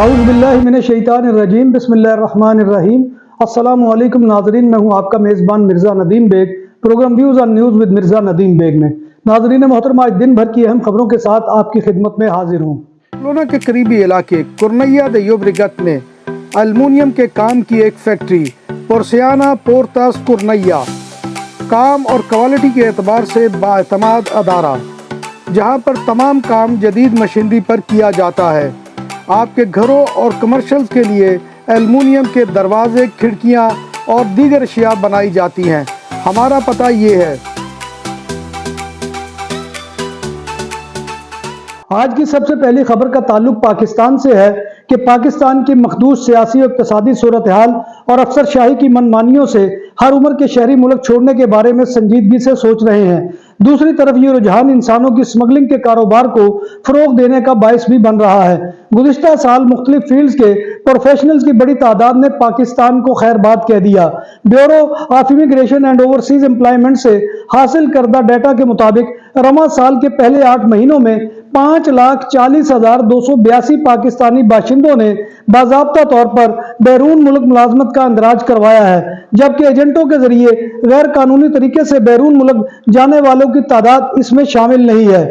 اعوذ باللہ من الشیطان الرجیم، بسم اللہ الرحمن الرحیم۔ السلام علیکم ناظرین، میں ہوں آپ کا میزبان Mirza Nadeem Baig, programme views on news with Mirza Nadeem Baig میں۔ ناظرین محترم، آج دن بھر کی اہم خبروں کے ساتھ آپ کی خدمت میں حاضر ہوں۔ بارسلونا کے قریبی علاقے کورنیا دے یوبریگت میں المونیم کے کام کی ایک فیکٹری پورسیانا پورتاس کورنیا کام اور کوالٹی کے اعتبار سے بااعتماد ادارہ، جہاں پر تمام کام جدید مشینری پر کیا جاتا ہے۔ آپ کے گھروں اور کمرشلز کے لیے ایلومینیم کے دروازے، کھڑکیاں اور دیگر اشیاء بنائی جاتی ہیں۔ ہمارا پتہ یہ ہے۔ آج کی سب سے پہلی خبر کا تعلق پاکستان سے ہے کہ پاکستان کی مخدوش سیاسی و اقتصادی صورتحال اور افسر شاہی کی منمانیوں سے ہر عمر کے شہری ملک چھوڑنے کے بارے میں سنجیدگی سے سوچ رہے ہیں۔ دوسری طرف یہ رجحان انسانوں کی سمگلنگ کے کاروبار کو فروغ دینے کا باعث بھی بن رہا ہے۔ گزشتہ سال مختلف فیلڈز کے پروفیشنلز کی بڑی تعداد نے پاکستان کو خیر باد کہہ دیا۔ Bureau of immigration and overseas employment سے حاصل کردہ ڈیٹا کے مطابق رواں سال کے پہلے 8 مہینوں میں 5,40,282 پاکستانی باشندوں نے باضابطہ طور پر بیرون ملک ملازمت کا اندراج کروایا ہے، جبکہ ایجنٹوں کے ذریعے غیر قانونی طریقے سے بیرون ملک جانے والوں کی تعداد اس میں شامل نہیں ہے۔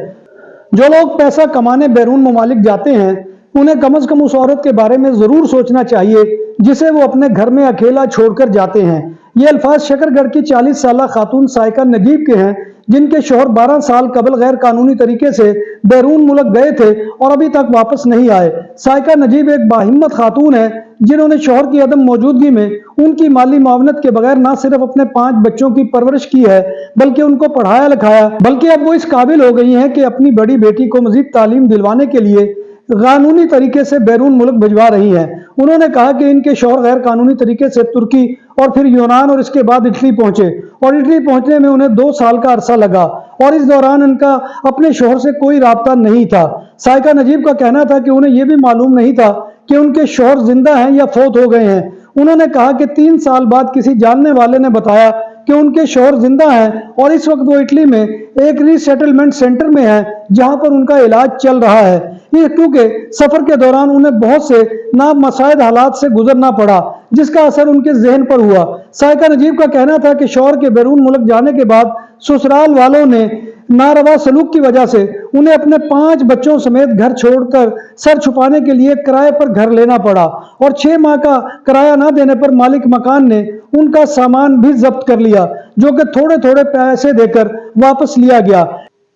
جو لوگ پیسہ کمانے بیرون ممالک جاتے ہیں، انہیں کم از کم اس عورت کے بارے میں ضرور سوچنا چاہیے جسے وہ اپنے گھر میں اکیلا چھوڑ کر جاتے ہیں۔ یہ الفاظ شکر گڑھ کی 40 سالہ خاتون سائقہ نجیب کے ہیں، جن کے شوہر 12 سال قبل غیر قانونی طریقے سے بیرون ملک گئے تھے اور ابھی تک واپس نہیں آئے۔ سائقہ نجیب ایک باہمت خاتون ہے جنہوں نے شوہر کی عدم موجودگی میں ان کی مالی معاونت کے بغیر نہ صرف اپنے 5 بچوں کی پرورش کی ہے بلکہ ان کو پڑھایا لکھایا، بلکہ اب وہ اس قابل ہو گئی ہیں کہ اپنی بڑی بیٹی کو مزید تعلیم دلوانے کے لیے قانونی طریقے سے بیرون ملک بھجوا رہی ہیں۔ انہوں نے کہا کہ ان کے شوہر غیر قانونی طریقے سے ترکی اور پھر یونان اور اس کے بعد اٹلی پہنچے، اور اٹلی پہنچنے میں انہیں 2 سال کا عرصہ لگا اور اس دوران ان کا اپنے شوہر سے کوئی رابطہ نہیں تھا۔ سائقہ نجیب کا کہنا تھا کہ انہیں یہ بھی معلوم نہیں تھا کہ ان کے شوہر زندہ ہیں یا فوت ہو گئے ہیں۔ انہوں نے کہا کہ 3 سال بعد کسی جاننے والے نے بتایا کہ ان کے شوہر زندہ ہیں اور اس وقت وہ اٹلی میں ایک ری سیٹلمنٹ سینٹر میں ہیں جہاں پر ان کا علاج چل رہا ہے۔ یہ کیونکہ سفر کے دوران انہیں بہت سے نامساعد حالات سے گزرنا پڑا جس کا اثر ان کے ذہن پر ہوا۔ سائقہ نجیب کا کہنا تھا کہ شوہر کے بیرون ملک جانے کے بعد سسرال والوں نے ناروا سلوک کی وجہ سے انہیں اپنے 5 بچوں سمیت گھر چھوڑ کر سر چھپانے کے لیے کرائے پر گھر لینا پڑا، اور 6 ماہ کا کرایہ نہ دینے پر مالک مکان نے ان کا سامان بھی ضبط کر لیا، جو کہ تھوڑے تھوڑے پیسے دے کر واپس لیا گیا۔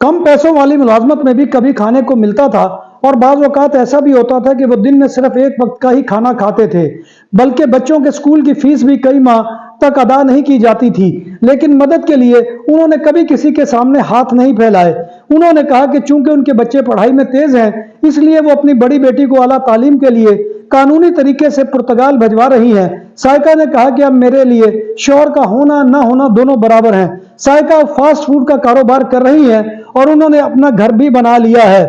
کم پیسوں والی ملازمت میں بھی کبھی کھانے کو ملتا تھا، اور بعض اوقات ایسا بھی ہوتا تھا کہ وہ دن میں صرف ایک وقت کا ہی کھانا کھاتے تھے، بلکہ بچوں کے اسکول کی فیس بھی کئی ماہ تک ادا نہیں کی جاتی تھی، لیکن مدد کے لیے انہوں نے کبھی کسی کے سامنے ہاتھ نہیں پھیلائے۔ انہوں نے کہا کہ چونکہ ان کے بچے پڑھائی میں تیز ہیں، اس لیے وہ اپنی بڑی بیٹی کو اعلیٰ تعلیم کے لیے قانونی طریقے سے پرتگال بھجوا رہی ہیں۔ سائقہ نے کہا کہ اب میرے لیے شوہر کا ہونا نہ ہونا دونوں برابر ہیں۔ سائقہ فاسٹ فوڈ کا کاروبار کر رہی ہیں اور انہوں نے اپنا گھر بھی بنا لیا ہے۔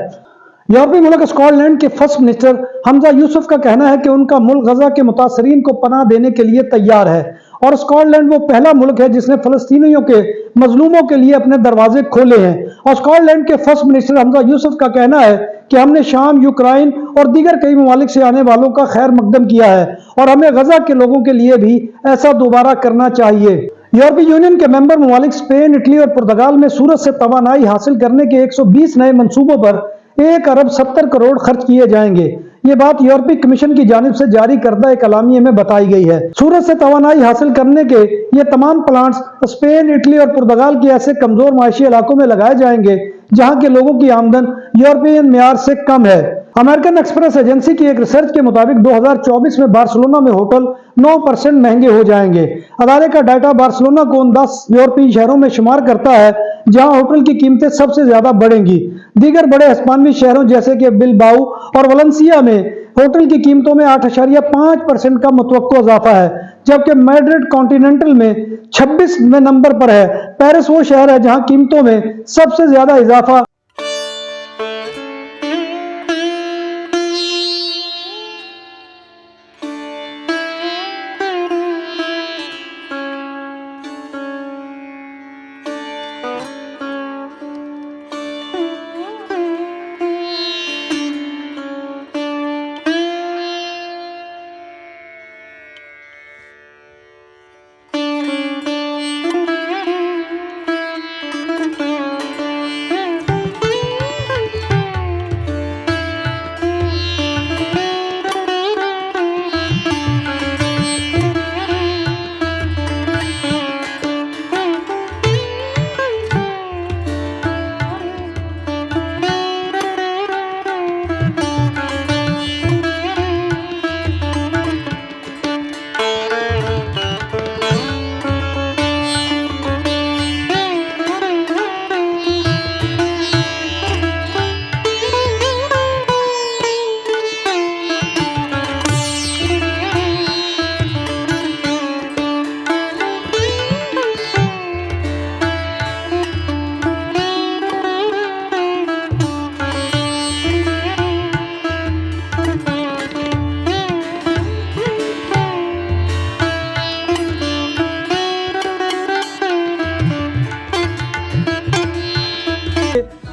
یورپی ملک اسکاٹ لینڈ کے فرسٹ منسٹر حمزہ یوسف کا کہنا ہے کہ ان کا ملک غزہ کے متاثرین کو پناہ دینے کے لیے تیار ہے، اور اسکاٹ لینڈ وہ پہلا ملک ہے جس نے فلسطینیوں کے مظلوموں کے لیے اپنے دروازے کھولے ہیں۔ اور اسکاٹ لینڈ کے فرسٹ منسٹر حمزہ یوسف کا کہنا ہے کہ ہم نے شام، یوکرائن اور دیگر کئی ممالک سے آنے والوں کا خیر مقدم کیا ہے، اور ہمیں غزہ کے لوگوں کے لیے بھی ایسا دوبارہ کرنا چاہیے۔ یورپی یونین کے ممبر ممالک اسپین، اٹلی اور پرتگال میں سورج سے توانائی حاصل کرنے کے 120 نئے منصوبوں پر 1,70 کروڑ خرچ کیے جائیں گے۔ یہ بات یورپی کمیشن کی جانب سے جاری کردہ ایک اعلامیے میں بتائی گئی ہے۔ سورج سے توانائی حاصل کرنے کے یہ تمام پلانٹس اسپین، اٹلی اور پرتگال کے ایسے کمزور معاشی علاقوں میں لگائے جائیں گے جہاں کے لوگوں کی آمدن یورپین معیار سے کم ہے۔ امریکن ایکسپریس ایجنسی کی ایک ریسرچ کے مطابق 2024 میں بارسلونا میں ہوٹل 9% مہنگے ہو جائیں گے۔ ادارے کا ڈیٹا بارسلونا کو ان 10 یورپی شہروں میں شمار کرتا ہے جہاں ہوٹل کی قیمتیں سب سے زیادہ بڑھیں گی۔ دیگر بڑے ہسپانوی شہروں جیسے کہ بلباؤ اور ولنسیا میں ہوٹل کی قیمتوں میں 8.5% کا متوقع اضافہ ہے، جبکہ میڈرڈ کانٹیننٹل میں 26ویں نمبر پر ہے۔ پیرس وہ شہر ہے جہاں قیمتوں میں سب سے زیادہ اضافہ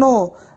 9